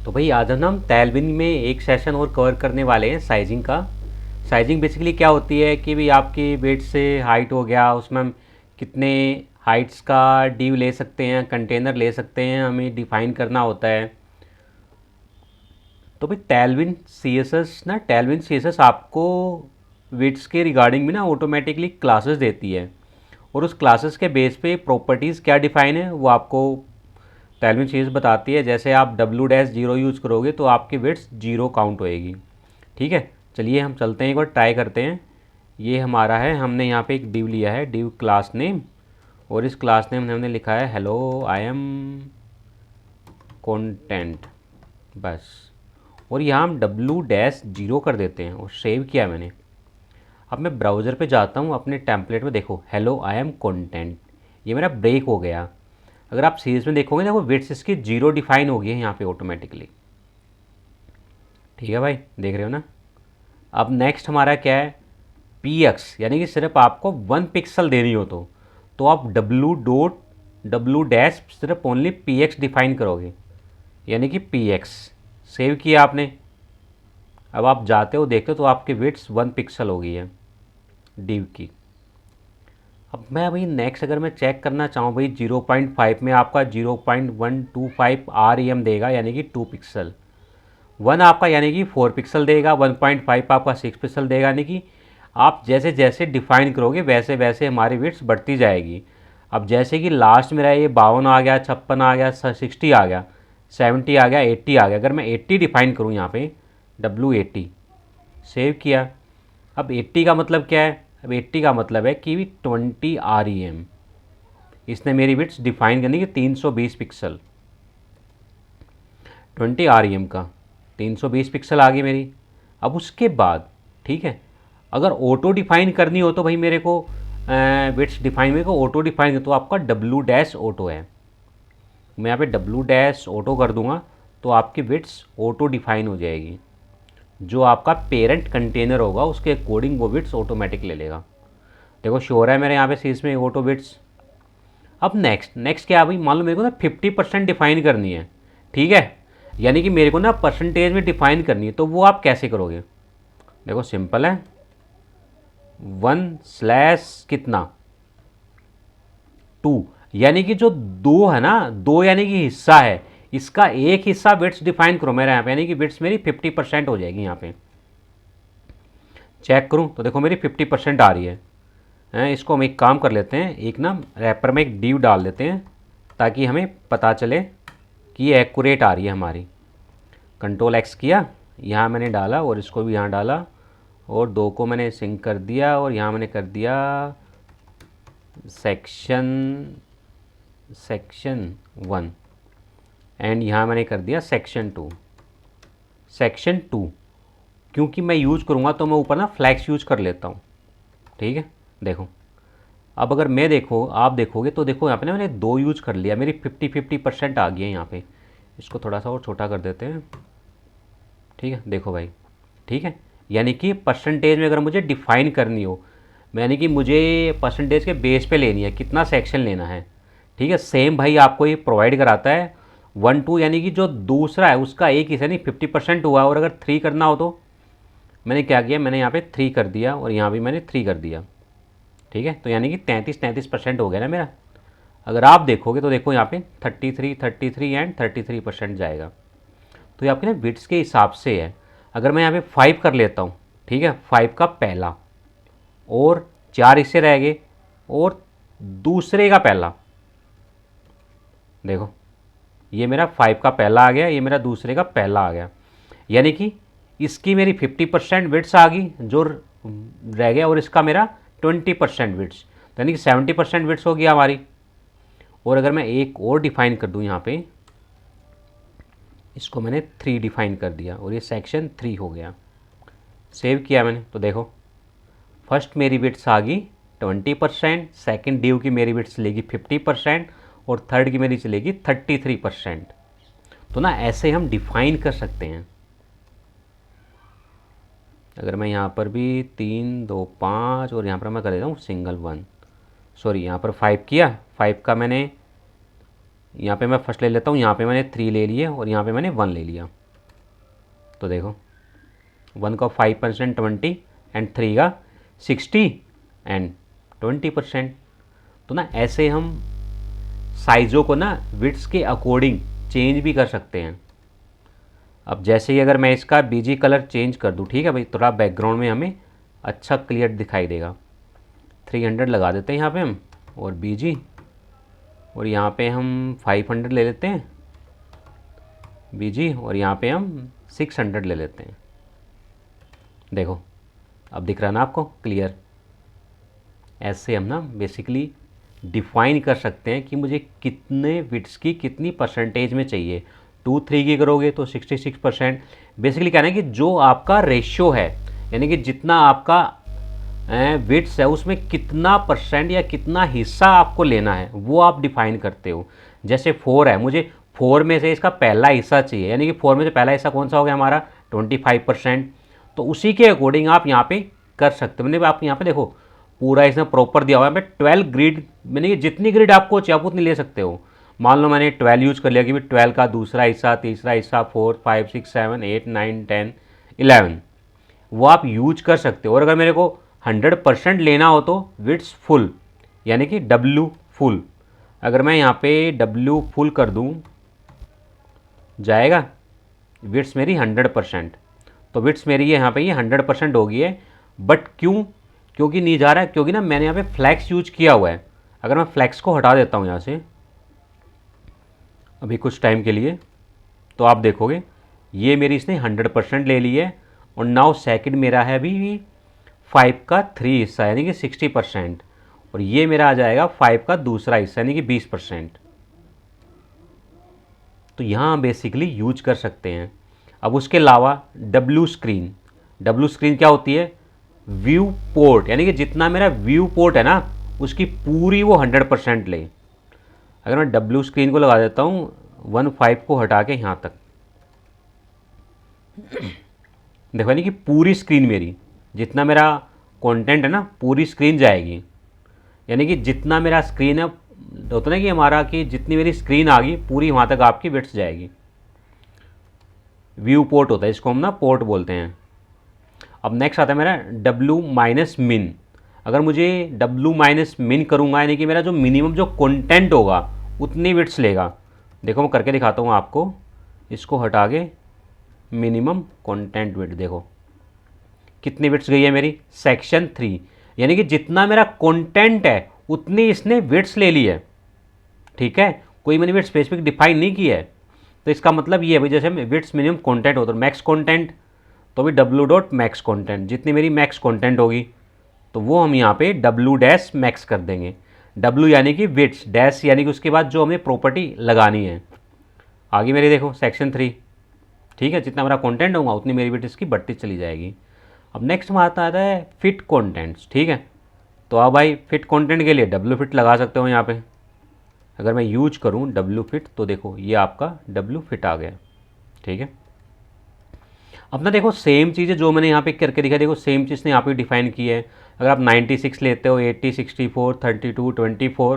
तो भाई आज हम तैलविन में एक सेशन और कवर करने वाले हैं साइजिंग का। साइजिंग बेसिकली क्या होती है कि भाई आपकी वेट से हाइट हो गया, उसमें हम कितने हाइट्स का ड्यू ले सकते हैं, कंटेनर ले सकते हैं, हमें डिफाइन करना होता है। तो भाई टैलविन सी एस एस आपको वेट्स के रिगार्डिंग में ना ऑटोमेटिकली क्लासेस देती है, और उस क्लासेस के बेस पे प्रॉपर्टीज़ क्या डिफाइन है वो आपको टैलविन सीरीज बताती है। जैसे आप W-0 यूज़ करोगे तो आपकी विड्थ 0 काउंट होएगी। ठीक है, चलिए हम चलते हैं, एक बार ट्राई करते हैं। ये हमारा है, हमने यहाँ पे एक डिव लिया है, डिव क्लास नेम, और इस क्लास नेम में हमने लिखा है हेलो आई एम कंटेंट, बस। और यहाँ हम W-0 कर देते हैं और सेव किया मैंने। अब मैं ब्राउज़र पे जाता हूँ अपने टेम्पलेट में, देखो हेलो आई एम कंटेंट, ये मेरा ब्रेक हो गया। अगर आप सीरीज में देखोगे ना, वो विड्थ इसकी 0 डिफाइन हो गई है यहाँ पे ऑटोमेटिकली। ठीक है भाई, देख रहे हो ना। अब नेक्स्ट हमारा क्या है, पी एक्स, यानी कि सिर्फ आपको 1 पिक्सल देनी हो तो आप W-, सिर्फ ओनली पी एक्स डिफाइन करोगे, यानी कि पी एक्स। सेव किया आपने। अब आप जाते हो देखते हो तो आपकी विड्थ 1 पिक्सल हो गई है डिव की। अब मैं भाई नेक्स्ट अगर मैं चेक करना चाहूँ भाई, 0.5 में आपका 0.125 REM देगा, यानी कि 2 पिक्सल। 1 आपका यानी कि 4 पिक्सल देगा, 1.5 आपका 6 पिक्सल देगा, यानी कि आप जैसे जैसे डिफाइन करोगे वैसे वैसे हमारी विड्थ बढ़ती जाएगी। अब जैसे कि लास्ट मेरा ये 52 आ गया, 56 आ गया, 60 आ गया, 70 आ गया, 80 आ गया। अगर मैं 80 डिफाइन करूँ यहाँ पे W-80, सेव किया। अब 80 का मतलब क्या है, अब 80 का मतलब है कि 20 REM इसने मेरी बिट्स डिफाइन करनी कि 320 पिक्सल, 20 REM का 320 पिक्सल आ गई मेरी। अब उसके बाद ठीक है, अगर ऑटो डिफाइन करनी हो तो भाई मेरे को बिट्स डिफाइन, मेरे को ऑटो डिफाइन तो आपका W-ऑटो है। मैं यहाँ पे W-ऑटो कर दूंगा तो आपकी बिट्स ऑटो डिफाइन हो जाएगी। जो आपका पेरेंट कंटेनर होगा उसके अकॉर्डिंग वो बिट्स ऑटोमेटिक ले लेगा। देखो श्योर है मेरे यहाँ पे सीरीज में ऑटो बिट्स। अब नेक्स्ट क्या है भाई, मान लो मेरे को ना 50% डिफाइन करनी है। ठीक है, यानी कि मेरे को ना परसेंटेज में डिफाइन करनी है, तो वो आप कैसे करोगे। देखो सिंपल है, 1/ कितना 2, यानी कि जो 2 है ना, 2 यानी कि हिस्सा है, इसका एक हिस्सा बिट्स डिफाइन करो मेरे यहाँ पे, यानी कि बिट्स मेरी 50% हो जाएगी। यहाँ पे चेक करूँ तो देखो मेरी 50% आ रही है। इसको हम एक काम कर लेते हैं, एक ना रैपर में एक डिव डाल देते हैं ताकि हमें पता चले कि ये एक्यूरेट आ रही है हमारी। Ctrl+X किया, यहाँ मैंने डाला और इसको भी यहाँ डाला, और 2 को मैंने सिंक कर दिया, और यहाँ मैंने कर दिया सेक्शन 1, एंड यहाँ मैंने कर दिया सेक्शन 2। क्योंकि मैं यूज़ करूँगा तो मैं ऊपर ना फ्लैक्स यूज कर लेता हूँ। ठीक है, देखो अब अगर मैं देखो आप देखोगे तो देखो यहाँ पे ना मैंने 2 यूज कर लिया, मेरी 50% आ गई है यहाँ पे। इसको थोड़ा सा और छोटा कर देते हैं। ठीक है, देखो भाई, ठीक है, यानी कि परसेंटेज में अगर मुझे डिफाइन करनी हो, यानी कि मुझे परसेंटेज के बेस पे लेनी है, कितना सेक्शन लेना है। ठीक है, सेम भाई आपको ये प्रोवाइड कराता है 1-2, यानी कि जो दूसरा है उसका एक हिस्सा, नहीं 50% हुआ, और अगर 3 करना हो तो मैंने क्या किया, मैंने यहाँ पे 3 कर दिया और यहाँ भी मैंने 3 कर दिया। ठीक है, तो यानी कि 33% हो गया ना मेरा। अगर आप देखोगे तो देखो यहाँ पे 33 एंड 33% जाएगा। तो ये आपके ना बिट्स के हिसाब से है। अगर मैं यहाँ पे 5 कर लेता हूँ, ठीक है, 5 का पहला, और 4 हिस्से रह गए, और दूसरे का पहला, देखो ये मेरा 5 का पहला आ गया, ये मेरा दूसरे का पहला आ गया, यानी कि इसकी मेरी 50% विड्स आ गई जो रह गया, और इसका मेरा 20% विड्स, यानी कि 70% विड्स हो गया हमारी। और अगर मैं एक और डिफाइन कर दूं यहाँ पे, इसको मैंने 3 डिफाइन कर दिया और ये सेक्शन 3 हो गया। सेव किया मैंने तो देखो फर्स्ट मेरी विड्स आ गई 20%, सेकेंड ड्यू की मेरी विड्स चलेगी 50%, और थर्ड की मेरी चलेगी 33%। तो ना ऐसे हम डिफाइन कर सकते हैं। अगर मैं यहाँ पर भी 3 2 5 और यहाँ पर मैं कर देता हूँ सिंगल 1, सॉरी यहाँ पर 5 किया, 5 का मैंने यहाँ पे मैं फर्स्ट ले लेता हूँ, यहाँ पे मैंने 3 ले लिए और यहाँ पे मैंने 1 ले लिया। तो देखो 1 का 5% 20 एंड 3 का 60 एंड 20%। तो ना ऐसे हम साइज़ों को ना विड्थ के अकॉर्डिंग चेंज भी कर सकते हैं। अब जैसे ही अगर मैं इसका बीजी कलर चेंज कर दूँ, ठीक है भाई, थोड़ा बैकग्राउंड में हमें अच्छा क्लियर दिखाई देगा। 300 लगा देते हैं यहाँ पे हम, और बीजी, और यहाँ पे हम 500 ले लेते हैं बीजी, और यहाँ पे हम 600 ले लेते हैं। देखो अब दिख रहा है ना आपको क्लियर। ऐसे हम ना बेसिकली डिफाइन कर सकते हैं कि मुझे कितने विड्स की कितनी परसेंटेज में चाहिए। 2-3 की करोगे तो 66%। बेसिकली कहना है कि जो आपका रेशियो है, यानी कि जितना आपका विड्स है उसमें कितना परसेंट या कितना हिस्सा आपको लेना है वो आप डिफाइन करते हो। जैसे 4 है, मुझे 4 में से इसका पहला हिस्सा चाहिए, यानी कि 4 में से पहला हिस्सा कौन सा हो गया हमारा 25%। तो उसी के अकॉर्डिंग आप यहाँ पे कर सकते हो। मैंने आप यहाँ पे देखो पूरा इसमें प्रॉपर दिया हुआ है। मैं 12 ग्रिड, मैंने कि जितनी ग्रिड आपको चाहिए आप उतनी ले सकते हो। मान लो मैंने 12 यूज़ कर लिया कि 12 का दूसरा हिस्सा, तीसरा हिस्सा, 4, 5, 6, 7, 8, 9, 10, 11, वो आप यूज कर सकते हो। और अगर मेरे को 100% लेना हो तो विड्स फुल, यानी कि W फुल। अगर मैं यहाँ पे W फुल कर दूँ, जाएगा विड्स मेरी 100%। तो विड्स मेरी यहाँ पे ये 100% हो गई है। बट क्योंकि नहीं जा रहा है, क्योंकि ना मैंने यहाँ पे फ्लैक्स यूज किया हुआ है। अगर मैं फ्लैक्स को हटा देता हूँ यहाँ से अभी कुछ टाइम के लिए, तो आप देखोगे ये मेरी इसने 100% ले ली है। और नाउ सेकंड मेरा है अभी 5 का 3 हिस्सा, यानी कि 60%, और ये मेरा आ जाएगा 5 का दूसरा हिस्सा, यानी कि 20%। तो यहाँ बेसिकली यूज कर सकते हैं। अब उसके अलावा W स्क्रीन क्या होती है, व्यू पोर्ट, यानी कि जितना मेरा व्यू पोर्ट है ना उसकी पूरी वो 100% ले। अगर मैं W स्क्रीन को लगा देता हूँ 1.5 को हटा के यहाँ तक, देखो यानी कि पूरी स्क्रीन मेरी, जितना मेरा कंटेंट है ना पूरी स्क्रीन जाएगी। यानी कि जितना मेरा स्क्रीन है, होता ना कि हमारा कि जितनी मेरी स्क्रीन आ गई पूरी वहाँ तक आपकी विड्थ जाएगी। व्यू पोर्ट होता है, इसको हम ना पोर्ट बोलते हैं। अब नेक्स्ट आता है मेरा W-min। अगर मुझे W-min करूँगा, यानी कि मेरा जो मिनिमम जो कंटेंट होगा उतनी विड्थ लेगा। देखो मैं करके दिखाता हूँ आपको, इसको हटा के मिनिमम कंटेंट विड्थ देखो कितनी विड्थ गई है मेरी, सेक्शन 3, यानी कि जितना मेरा कंटेंट है उतनी इसने विड्थ ले ली है। ठीक है, कोई मैंने विड्थ स्पेसिफिक डिफाइन नहीं की है। तो इसका मतलब ये है भाई, जैसे विड्थ मिनिमम कंटेंट हो तो मैक्स कंटेंट, तो भी W.max कंटेंट, जितनी मेरी मैक्स कंटेंट होगी तो वो हम यहाँ पे W-max कर देंगे। W यानी कि विड्थ, डैश यानी कि उसके बाद जो हमें प्रॉपर्टी लगानी है। आगे मेरी देखो सेक्शन 3, ठीक है, जितना मेरा कंटेंट होगा उतनी मेरी विड्थ इसकी बढ़ती चली जाएगी। अब नेक्स्ट में आता है फिट कंटेंट्स। ठीक है, तो अब भाई फिट कंटेंट के लिए W फिट लगा सकते हो यहाँ पे। अगर मैं यूज करूँ W फिट तो देखो ये आपका W फिट आ गया। ठीक है, अपना देखो सेम चीज़ है जो मैंने यहाँ पे करके दिखा, देखो सेम चीज़ ने यहाँ पे डिफाइन की है। अगर आप 96 लेते हो, 80, 64, 32, 24,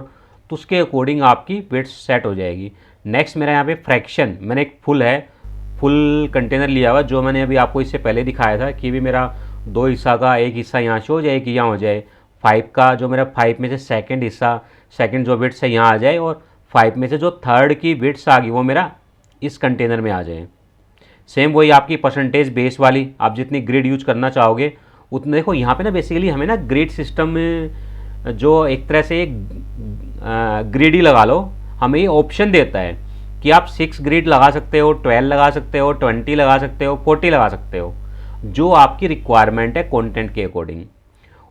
तो उसके अकॉर्डिंग आपकी विड्थ सेट हो जाएगी। नेक्स्ट मेरा यहाँ पे फ्रैक्शन, मैंने एक फुल कंटेनर लिया हुआ, जो मैंने अभी आपको इससे पहले दिखाया था कि भी मेरा 2 हिस्सा का एक हिस्सा यहाँ से हो जाए, एक यहाँ हो जाए। 5 का जो मेरा 5 में से सेकंड हिस्सा, सेकंड जो विड्थ है यहाँ आ जाए, और 5 में से जो थर्ड की विड्थ आ गई वो मेरा इस कंटेनर में आ जाए। सेम वही आपकी परसेंटेज बेस वाली, आप जितनी ग्रिड यूज करना चाहोगे उतने। देखो यहाँ पे ना बेसिकली हमें ना ग्रिड सिस्टम में जो एक तरह से ग्रिड ही लगा लो, हमें ये ऑप्शन देता है कि आप 6 ग्रिड लगा सकते हो, 12 लगा सकते हो, 20 लगा सकते हो, 40 लगा सकते हो, जो आपकी रिक्वायरमेंट है कंटेंट के अकॉर्डिंग।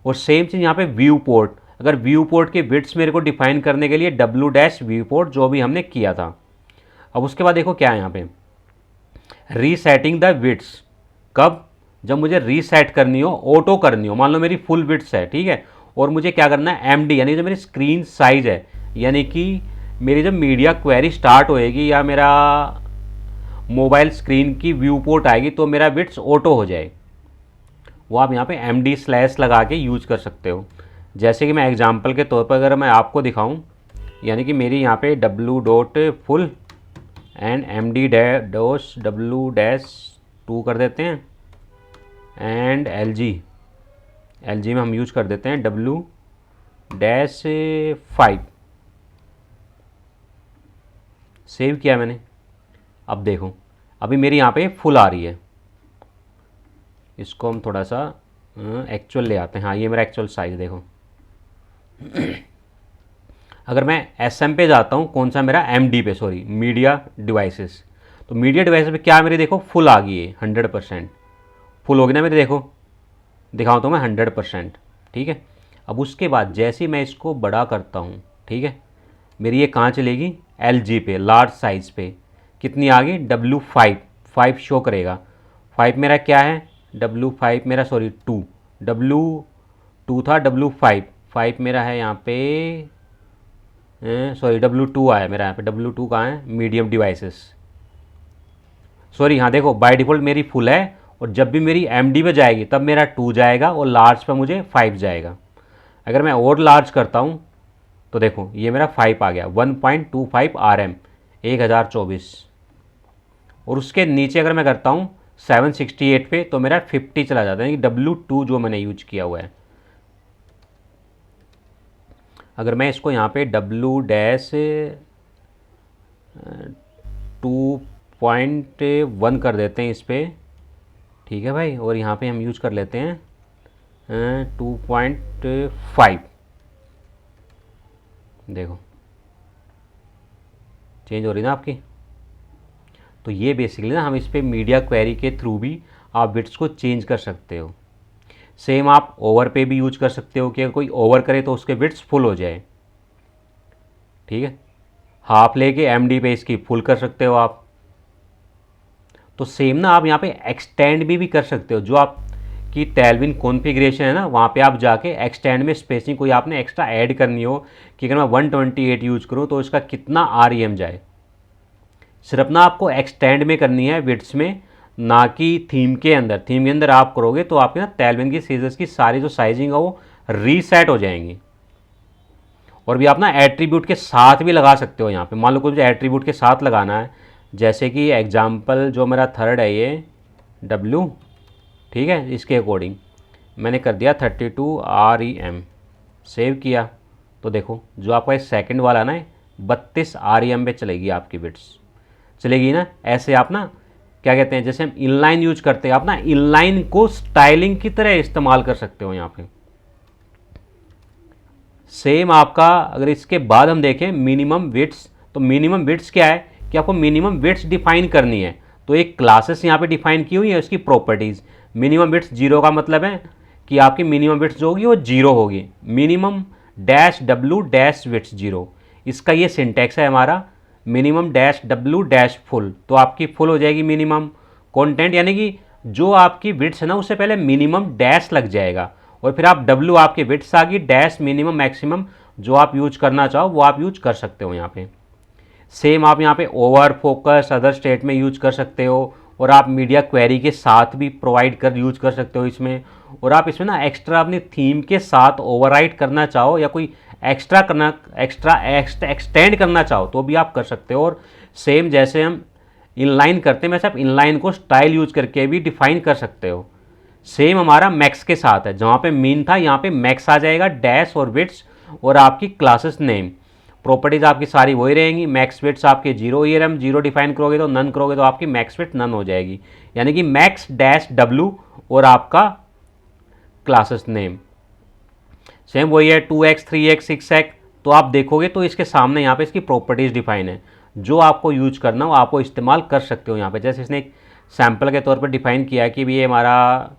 और सेम चीज़ यहाँ पे व्यू पोर्ट, अगर व्यू पोर्ट के विड्थ्स मेरे को डिफाइन करने के लिए W-व्यू पोर्ट जो भी हमने किया था। अब उसके बाद देखो क्या है यहाँ पे, रीसेटिंग द विड्थ्स। कब, जब मुझे रीसेट करनी हो, ऑटो करनी हो। मान लो मेरी फुल विड्थ्स है, ठीक है, और मुझे क्या करना है MD, यानी जो मेरी स्क्रीन साइज है, यानी कि मेरी जब मीडिया क्वेरी स्टार्ट होएगी या मेरा मोबाइल स्क्रीन की व्यू पोर्ट आएगी तो मेरा विड्थ्स ऑटो हो जाए, वो आप यहाँ पे MD/ लगा के यूज कर सकते हो। जैसे कि मैं एग्जांपल के तौर पर अगर मैं आपको दिखाऊं यानी कि मेरी यहाँ पे W dot full and M D डॉस डब्लू डैश 2 कर देते हैं एंड एल जी में हम यूज कर देते हैं डब्लू डैश 5। सेव किया मैंने। अब देखो अभी मेरी यहाँ पे फुल आ रही है। इसको हम थोड़ा सा एक्चुअल ले आते हैं। हाँ, ये मेरा एक्चुअल साइज देखो। अगर मैं एसएम पे जाता हूँ, कौन सा मेरा एमडी पे, सॉरी मीडिया डिवाइसेस, तो मीडिया डिवाइस पे क्या मेरे देखो फुल आ गई है, 100% फुल होगी ना मेरे। देखो दिखाऊँ तो मैं 100%। ठीक है। अब उसके बाद जैसे ही मैं इसको बड़ा करता हूँ, ठीक है, मेरी ये कहाँ चलेगी, एलजी पे, लार्ज साइज़ पे। कितनी आ गई, W5 5 शो करेगा। 5 मेरा क्या है, W5 मेरा, सॉरी 2, W2 था, W5 5 मेरा है यहाँ पे, सॉरी W2 आया मेरा यहाँ पे। W2 कहाँ है, मीडियम डिवाइसेस, सॉरी। हाँ देखो बाय डिफ़ॉल्ट मेरी फुल है, और जब भी मेरी एमडी पे जाएगी तब मेरा 2 जाएगा और लार्ज पे मुझे 5 जाएगा। अगर मैं और लार्ज करता हूँ तो देखो ये मेरा 5 आ गया, 1.25 RM 1024। और उसके नीचे अगर मैं करता हूँ 768 पे तो मेरा 50 चला जाता है, यानी W2 जो मैंने यूज किया हुआ है। अगर मैं इसको यहाँ पे W-2.1 कर देते हैं इस पर, ठीक है भाई, और यहाँ पे हम यूज कर लेते हैं 2.5। देखो चेंज हो रही ना आपकी। तो ये बेसिकली ना हम इस पर मीडिया क्वेरी के थ्रू भी आप बिट्स को चेंज कर सकते हो। सेम आप ओवर पे भी यूज कर सकते हो कि अगर कोई ओवर करे तो उसके बिट्स फुल हो जाए। ठीक है। हाफ लेके एमडी पे इसकी फुल कर सकते हो आप। तो सेम ना आप यहाँ पे एक्सटेंड भी कर सकते हो। जो आपकी टेलविन कॉन्फ़िगरेशन है ना, वहाँ पे आप जाके एक्सटेंड में स्पेसिंग कोई आपने एक्स्ट्रा ऐड करनी हो कि अगर मैं 128 यूज करूँ तो इसका कितना REM जाए, सिर्फ ना आपको एक्सटेंड में करनी है बिट्स में, ना कि थीम के अंदर। थीम के अंदर आप करोगे तो आपके ना टेलविन की सीजर्स की सारी जो साइजिंग है वो रीसेट हो जाएंगी। और भी आप ना एट्रीब्यूट के साथ भी लगा सकते हो यहाँ पे। मान लो कुछ एट्रीब्यूट के साथ लगाना है, जैसे कि एग्जाम्पल जो मेरा थर्ड है ये W, ठीक है, इसके अकॉर्डिंग मैंने कर दिया 32 REM। सेव किया तो देखो जो आपका इस सेकंड वाला ना 32 REM पे चलेगी आपकी बिट्स, चलेगी ना। ऐसे आप ना क्या कहते हैं, जैसे हम इनलाइन यूज करते हैं, आप ना इनलाइन को स्टाइलिंग की तरह इस्तेमाल कर सकते हो यहाँ पे। सेम आपका अगर इसके बाद हम देखें मिनिमम विड्थ, तो मिनिमम विड्थ क्या है कि आपको मिनिमम विड्थ डिफाइन करनी है। तो एक क्लासेस यहाँ पे डिफाइन की हुई है, उसकी प्रॉपर्टीज़। मिनिमम विड्थ 0 का मतलब है कि आपकी मिनिमम विड्थ जो होगी वो 0 होगी। Minimum dash W dash width 0, इसका ये सिंटैक्स है हमारा। Minimum dash W dash full, तो आपकी फुल हो जाएगी मिनिमम कंटेंट, यानी कि जो आपकी विड्थ है ना उससे पहले मिनिमम डैश लग जाएगा, और फिर आप W आपकी विड्थ आ गई, डैश मिनिमम मैक्सिमम जो आप यूज करना चाहो वो आप यूज कर सकते हो यहाँ पे। सेम आप यहाँ पे ओवर, फोकस, अदर स्टेट में यूज कर सकते हो, और आप मीडिया क्वेरी के साथ भी प्रोवाइड कर यूज कर सकते हो इसमें। और आप इसमें ना एक्स्ट्रा अपनी थीम के साथ ओवरराइड करना चाहो या कोई एक्स्ट्रा एक्सटेंड करना चाहो तो भी आप कर सकते हो। और सेम जैसे हम इनलाइन करते हैं वैसे आप इनलाइन को स्टाइल यूज करके भी डिफाइन कर सकते हो। सेम हमारा मैक्स के साथ है, जहाँ पे मीन था यहाँ पे मैक्स आ जाएगा, डैश और विड्थ और आपकी क्लासेस नेम। प्रॉपर्टीज आपकी सारी वही रहेंगी। मैक्स विड्थ आपके 0 ERM, 0 डिफाइन करोगे तो नन करोगे तो आपकी मैक्स विड्थ नन हो जाएगी, यानी कि मैक्स डैश W और आपका क्लासेस नेम। सेम वही है 2x 3x 6x। तो आप देखोगे तो इसके सामने यहाँ पे इसकी प्रॉपर्टीज़ डिफाइन है, जो आपको यूज करना हो आपको इस्तेमाल कर सकते हो यहाँ पे। जैसे इसने एक सैम्पल के तौर पर डिफाइन किया है कि भी ये हमारा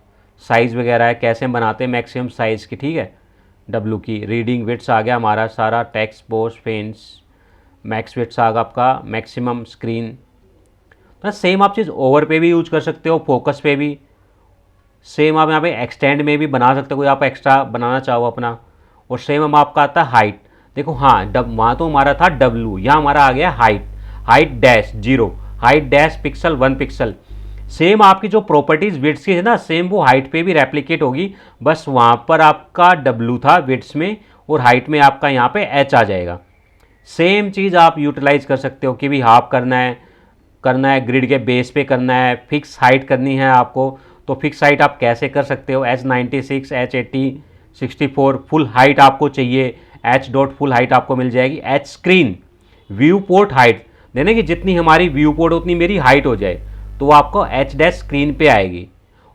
साइज़ वगैरह है, कैसे हम बनाते हैं मैक्सिमम साइज़ की, ठीक है, W की। रीडिंग विड्थ आ गया हमारा सारा, टेक्स्ट बॉक्स फेंस, मैक्स विड्थ आ गया आपका मैक्सिमम स्क्रीन। तो सेम आप चीज़ ओवर पे भी यूज कर सकते हो, फोकस पे भी। सेम आप यहाँ पे एक्सटेंड में भी बना सकते हो, कोई आप एक्स्ट्रा बनाना चाहो अपना। और सेम हम आपका आता है हाइट। देखो हाँ, वहाँ तो हमारा था W, यहाँ हमारा आ गया height, height dash 0, height dash pixel 1 pixel. Same आपकी जो प्रॉपर्टीज़ विड्थ की है ना, सेम वो हाइट पे भी रेप्लिकेट होगी, बस वहाँ पर आपका W था विड्थ में और हाइट में आपका यहाँ पे H आ जाएगा। सेम चीज़ आप यूटिलाइज कर सकते हो कि भी हाफ करना है ग्रिड के बेस पे करना है, फिक्स हाइट करनी है आपको, तो फिक्स हाइट आप कैसे कर सकते हो, H96 H80 64 फुल हाइट आपको चाहिए, H डॉट फुल हाइट आपको मिल जाएगी। H screen view port height देने की, जितनी हमारी व्यू पोर्ट उतनी मेरी हाइट हो जाए, तो वो आपको H डैश स्क्रीन पे आएगी।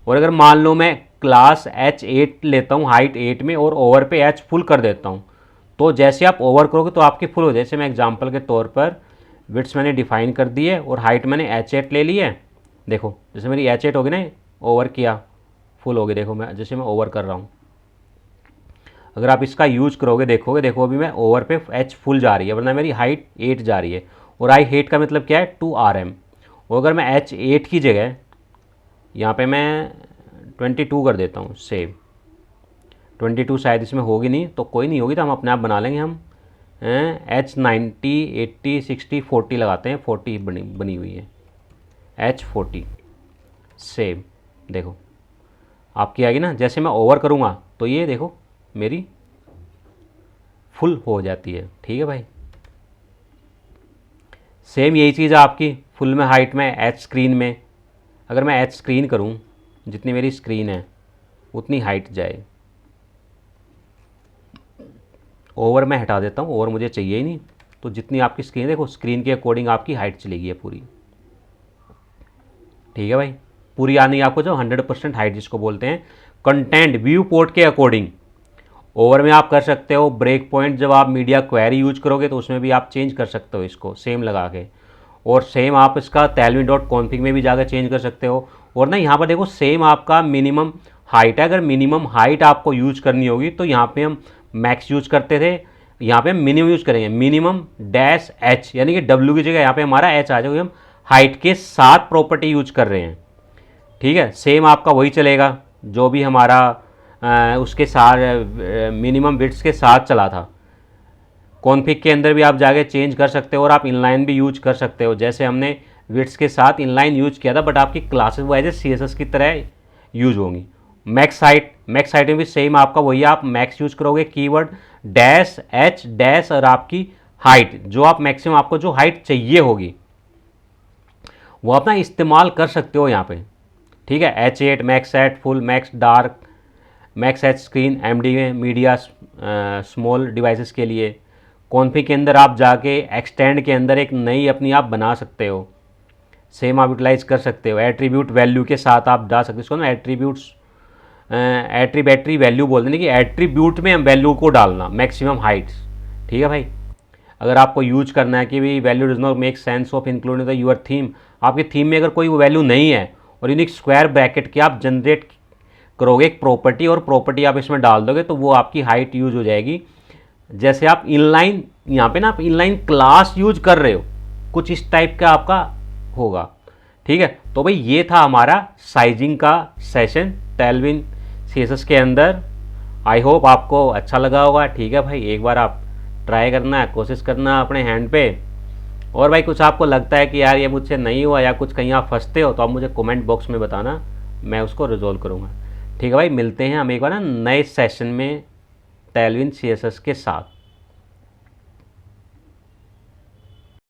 और अगर मान लो मैं क्लास H8 लेता हूँ हाइट 8 में और ओवर पे H फुल कर देता हूँ, तो जैसे आप ओवर करोगे तो आपकी फुल हो जाए। जैसे मैं एग्जांपल के तौर पर विड्थ मैंने डिफाइन कर दी है और हाइट मैंने H8 ले ली है। देखो जैसे मेरी H8 होगी ना, ओवर किया फुल हो गई। देखो मैं जैसे मैं ओवर कर रहा हूँ, अगर आप इसका यूज करोगे देखोगे, देखो अभी मैं ओवर पे H फुल जा रही है, वरना मेरी हाइट 8 जा रही है। और आई हेट का मतलब क्या है 2RM। और अगर मैं H8 की जगह यहाँ पे मैं 22 कर देता हूँ, सेव 22 शायद इसमें होगी नहीं, तो कोई नहीं होगी तो हम अपने आप बना लेंगे। हम H90 80 60 40 लगाते हैं, 40 बनी हुई है H40, सेव। देखो आपकी आएगी ना, जैसे मैं ओवर करूँगा तो ये देखो मेरी फुल हो जाती है। ठीक है भाई, सेम यही चीज़ है आपकी फुल में हाइट में H स्क्रीन में। अगर मैं H स्क्रीन करूँ, जितनी मेरी स्क्रीन है उतनी हाइट जाए। ओवर मैं हटा देता हूँ, ओवर मुझे चाहिए ही नहीं, तो जितनी आपकी स्क्रीन देखो स्क्रीन के अकॉर्डिंग आपकी हाइट चलेगी है पूरी। ठीक है भाई, पूरी आनी आपको जो 100% हाइट जिसको बोलते हैं। कंटेंट व्यू पोर्ट के अकॉर्डिंग ओवर में आप कर सकते हो। ब्रेक पॉइंट जब आप मीडिया क्वेरी यूज करोगे तो उसमें भी आप चेंज कर सकते हो इसको सेम लगा के, और सेम आप इसका tailwind डॉट कॉन्फिग में भी जाकर चेंज कर सकते हो। और ना यहाँ पर देखो सेम आपका मिनिमम हाइट है, अगर मिनिमम हाइट आपको यूज करनी होगी तो यहाँ पे हम मैक्स यूज करते थे, यहाँ पे हम मिनिमम यूज करेंगे, मिनिमम डैश H, यानी कि W की जगह यहाँ पे हमारा H आ जाएगा। हम हाइट के साथ प्रॉपर्टी यूज कर रहे हैं। ठीक है, सेम आपका वही चलेगा जो भी हमारा उसके साथ मिनिमम बिट्स के साथ चला था। कॉन्फिग के अंदर भी आप जाके चेंज कर सकते हो और आप इनलाइन भी यूज कर सकते हो, जैसे हमने विड्स के साथ इनलाइन यूज किया था, बट आपकी क्लासेस वो एज ए CSS की तरह यूज होंगी। मैक्स हाइट में भी सेम आपका वही, आप मैक्स यूज करोगे, कीवर्ड डैश H डैश और आपकी हाइट, जो आप मैक्सिमम आपको जो हाइट चाहिए होगी वो अपना इस्तेमाल कर सकते हो यहाँ पे। ठीक है, H8 max at full max dark max H screen MD में मीडिया स्मॉल डिवाइसेस के लिए। कॉन्फिग के अंदर आप जाके एक्सटेंड के अंदर एक नई अपनी आप बना सकते हो, सेम आप यूटिलाइज कर सकते हो। एट्रीब्यूट वैल्यू के साथ आप डाल सकते हो इसको ना, एट्रीब्यूट्स एट्री वैल्यू बोलते हैं कि एट्रीब्यूट में हम वैल्यू को डालना मैक्सिमम हाइट्स। ठीक है भाई, अगर आपको यूज करना है कि भाई value does not make sense of including the your theme, आपकी थीम में अगर कोई वैल्यू नहीं है और यूनिक स्क्वायर ब्रैकेट के आप जनरेट करोगे एक प्रॉपर्टी और प्रॉपर्टी आप इसमें डाल दोगे तो वो आपकी हाइट यूज हो जाएगी। जैसे आप इनलाइन यहाँ पे ना आप इनलाइन क्लास यूज कर रहे हो, कुछ इस टाइप का आपका होगा। ठीक है, तो भाई ये था हमारा साइजिंग का सेशन टेलविन CSS के अंदर। आई होप आपको अच्छा लगा होगा। ठीक है भाई, एक बार आप ट्राई करना, कोशिश करना अपने हैंड पे। और भाई कुछ आपको लगता है कि यार ये मुझसे नहीं हुआ या कुछ कहीं आप फंसते हो तो आप मुझे कमेंट बॉक्स में बताना, मैं उसको रिजॉल्व करूँगा। ठीक है भाई, मिलते हैं हम एक बार ना नए सेशन में टेलविन CSS के साथ।